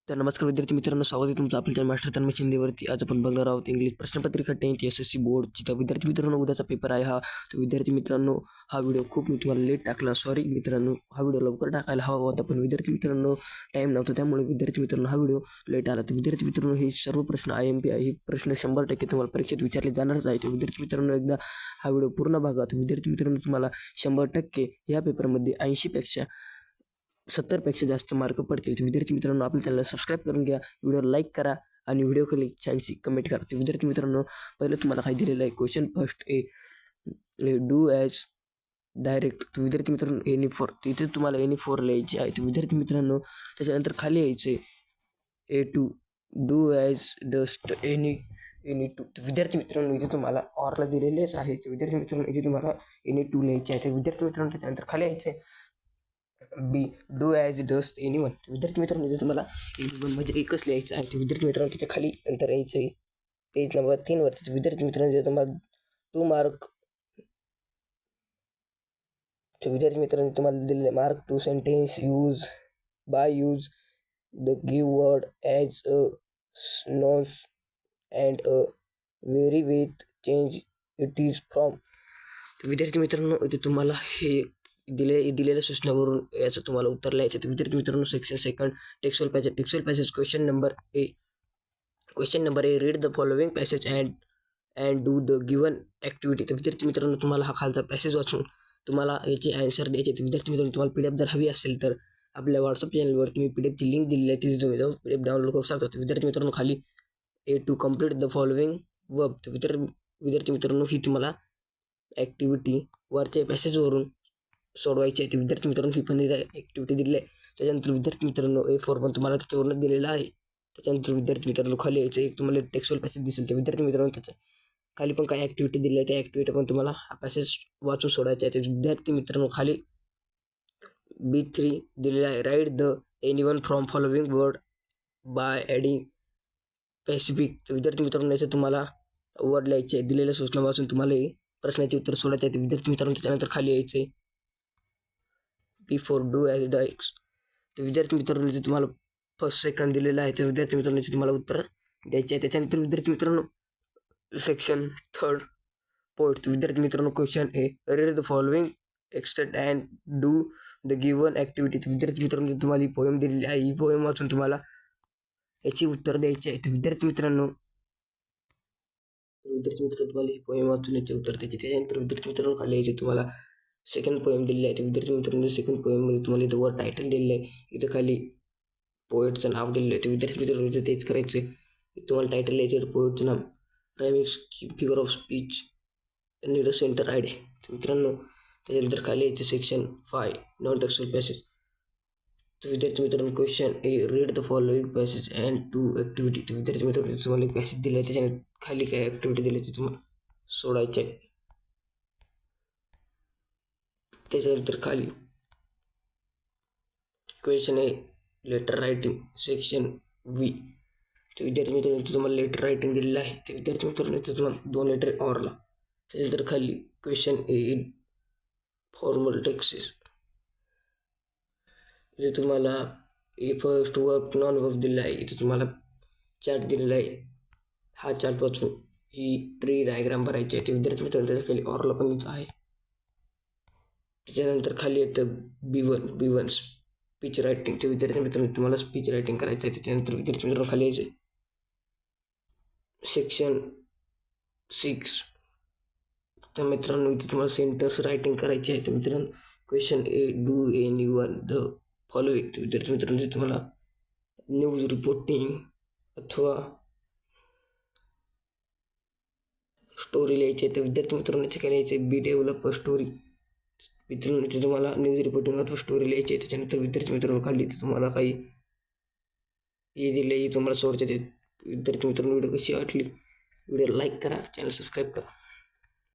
तर नमस्कार विद्यार्थी मित्रांनो, स्वागत आहे तुमचं आपल्या मास्टर तन्मय शिंदेवरती. आज आपण बघणार आहोत इंग्लिश प्रश्नपत्रिका 10th SSC बोर्डची. तर विद्यार्थी मित्रांनो, उद्याचा पेपर आहे हा. तर विद्यार्थी मित्रांनो, हा व्हिडिओ खूप मी तुम्हाला लेट टाकला. सॉरी मित्रांनो, हा व्हिडिओ लवकर टाकायला हवा होता, पण विद्यार्थी मित्रांनो टाईम नव्हता, त्यामुळे विद्यार्थी मित्रांनो हा व्हिडिओ लेट आला. तर विद्यार्थी मित्रांनो, हे सर्व प्रश्न IMP आहे. हे प्रश्न 100% तुम्हाला परीक्षेत विचारले जाणारच आहे. तर विद्यार्थी मित्रांनो, एकदा हा व्हिडिओ पूर्ण बघा. तर विद्यार्थी मित्रांनो, तुम्हाला 100% या पेपरमध्ये 80पेक्षा 70पेक्षा जास्त मार्क पडतील. तर विद्यार्थी मित्रांनो, आपल्या चॅनलला सबस्क्राईब करून घ्या, व्हिडिओ लाईक करा आणि व्हिडिओ खाली छानशी कमेंट करा. तर विद्यार्थी मित्रांनो, पहिलं तुम्हाला काय दिलेलं आहे question first do as direct. तर विद्यार्थी मित्रांनो एनी फोर, तिथे तुम्हाला एनी फोर लिहायचे आहे. तर विद्यार्थी मित्रांनो, त्याच्यानंतर खाली यायचे A2 do as dust any two. तर विद्यार्थी मित्रांनो, इथे तुम्हाला ऑरला दिलेलेच आहे. तर विद्यार्थी मित्रांनो, इथे तुम्हाला एनी टू लिहायचे आहे. तर विद्यार्थी मित्रांनो, त्याच्यानंतर खाली यायचे बी डू ॲज डस्ट एनीवन. विद्यार्थी मित्रांनो, इथे तुम्हाला एनीवन म्हणजे एकच लिहायचं आहे. तर विद्यार्थी मित्रांनो, त्याच्या खाली नंतर यायचं आहे पेज नंबर 3 वरती. तर विद्यार्थी मित्रांनो, इथे तुम्हाला 2 मार्क. तर विद्यार्थी मित्रांनो, तुम्हाला दिलेले mark two sentence use the give word as a noun and a very with change it is from. तर विद्यार्थी मित्रांनो, इथे तुम्हाला हे दिलेल्या सूचनावरून याचं तुम्हाला उत्तर लिहायचं. तर विद्यार्थी मित्रांनो, section second textual passage question number A read the following passage and do the given activity. तर विद्यार्थी मित्रांनो, तुम्हाला हा खालचा पॅसेज वाचून तुम्हाला याचे आन्सर द्यायचे. तर विद्यार्थी मित्रांनो, तुम्हाला PDF जर हवी असेल तर आपल्या व्हॉट्सअप चॅनलवरती मी PDFची लिंक दिलेली आहे, तिथे तुम्ही जाऊन PDF डाउनलोड करू शकता. तर विद्यार्थी मित्रांनो, खाली A2 complete the following verb. तर विद्यार्थी मित्रांनो, ही तुम्हाला ॲक्टिव्हिटी वरच्या पॅसेजवरून सोडवायची आहे. ते विद्यार्थी मित्रांनो, ही पण ॲक्टिव्हिटी दिली आहे. त्याच्यानंतर विद्यार्थी मित्रांनो A4 पण तुम्हाला त्याच्यावरूनच दिलेला आहे. त्याच्यानंतर विद्यार्थी मित्रांनो, खाली यायचं एक तुम्हाला टेक्स्टुअल पॅसेज दिसेल. तर विद्यार्थी मित्रांनो, त्याच्या खाली पण काही ॲक्टिव्हिटी दिली आहे. त्या ॲक्टिव्हिटी पण तुम्हाला हा पॅसेज वाचून सोडायचे आहे. विद्यार्थी मित्रांनो, खाली B3 दिलेला आहे write the anyone from following word by adding Pacific. तर विद्यार्थी मित्रांनो, याचं तुम्हाला वर्ड लिहायचे आहे. दिलेल्या सूचना वाचून तुम्हाला प्रश्नाचे उत्तर सोडायचे आहे. विद्यार्थी मित्रांनो, त्याच्यानंतर खाली यायचं आहे B4 डू ॲज डायरेक्ट. तर विद्यार्थी मित्रांनो, इथे तुम्हाला फर्स्ट सेकंड दिलेलं आहे. तर विद्यार्थी मित्रांनो, इथे तुम्हाला उत्तर द्यायचे आहे. त्याच्यानंतर विद्यार्थी मित्रांनो, सेक्शन थर्ड पोएट. तर विद्यार्थी मित्रांनो, question A read the following extract and do the given activity. तर विद्यार्थी मित्रांनो, तुम्हाला ही पोएम दिलेली आहे. ही पोएम वाचून तुम्हाला याची उत्तर द्यायची आहे. तर विद्यार्थी मित्रांनो, तुम्हाला ही पोएम वाचून याचे उत्तर द्यायचे. त्याच्यानंतर विद्यार्थी मित्रांनो, खाली यायचे तुम्हाला सेकंड पोएम दिलेली आहे. तर विद्यार्थी मित्रांनो, सेकंड पोएममध्ये तुम्हाला इथं वर टायटल दिलेलं आहे, इथं खाली पोएटचं नाव दिलेलं आहे. तर विद्यार्थी मित्रांनो, इथं तेच करायचं आहे. तुम्हाला टायटल लिहायचं पोएटचं नाव, rhymings, figure of speech, need a centre idea. तर मित्रांनो, त्याच्यानंतर खाली यायचे सेक्शन 5 नॉन टेक्स्टुअल पॅसेज. तर विद्यार्थी मित्रांनो, question A read the following passage and do activity. तर विद्यार्थी मित्रांनो, तुम्हाला एक पॅसेज दिला आहे, त्याच्याने खाली काय ॲक्टिव्हिटी दिली ती तुम्हाला सोडायची आहे. त्याच्यानंतर खाली question A letter writing section V. तर विद्यार्थी मित्रांनो, तुम्हाला लेटर रायटिंग दिलेलं आहे. तर विद्यार्थी मित्रांनो, तुम्हाला 2 लेटर ऑरला. त्याच्यानंतर खाली question A in formal Texas. इथे तुम्हाला फर्स्ट वर्ब नॉन वर्ब दिलेला आहे. इथे तुम्हाला चार्ट दिलेला आहे. हा चार्ट वाचून ही ट्री डायग्राम भरायची आहे. ते विद्यार्थी मित्रांनो, त्याच्या खाली ऑरला पण इथं आहे. त्याच्यानंतर खाली येतं B1 स्पीच रायटिंग. ते विद्यार्थी मित्रांनो, तुम्हाला स्पीच रायटिंग करायचं आहे. त्याच्यानंतर विद्यार्थी मित्रांनो, खाली यायचं सेक्शन 6. तर मित्रांनो, इथे तुम्हाला सेंटर्स रायटिंग करायची आहे. तर मित्रांनो, question A do anyone the following. तर विद्यार्थी मित्रांनो, तुम्हाला न्यूज रिपोर्टिंग अथवा स्टोरी लिहायची आहे. तर विद्यार्थी मित्रांनो, काय लिहायचं आहे बी डेव्हलप स्टोरी. मित्रांनो, इथे तुम्हाला न्यूज रिपोर्टिंग अथवा स्टोरी लिहायची आहे. त्याच्यानंतर विद्यार्थी मित्रांनो, खाली तुम्हाला काही हे दिले, तुम्हाला सोडायचे. विद्यार्थी मित्रांनो, व्हिडिओ कशी वाटली, व्हिडिओ लाईक करा, चॅनल सबस्क्राईब करा.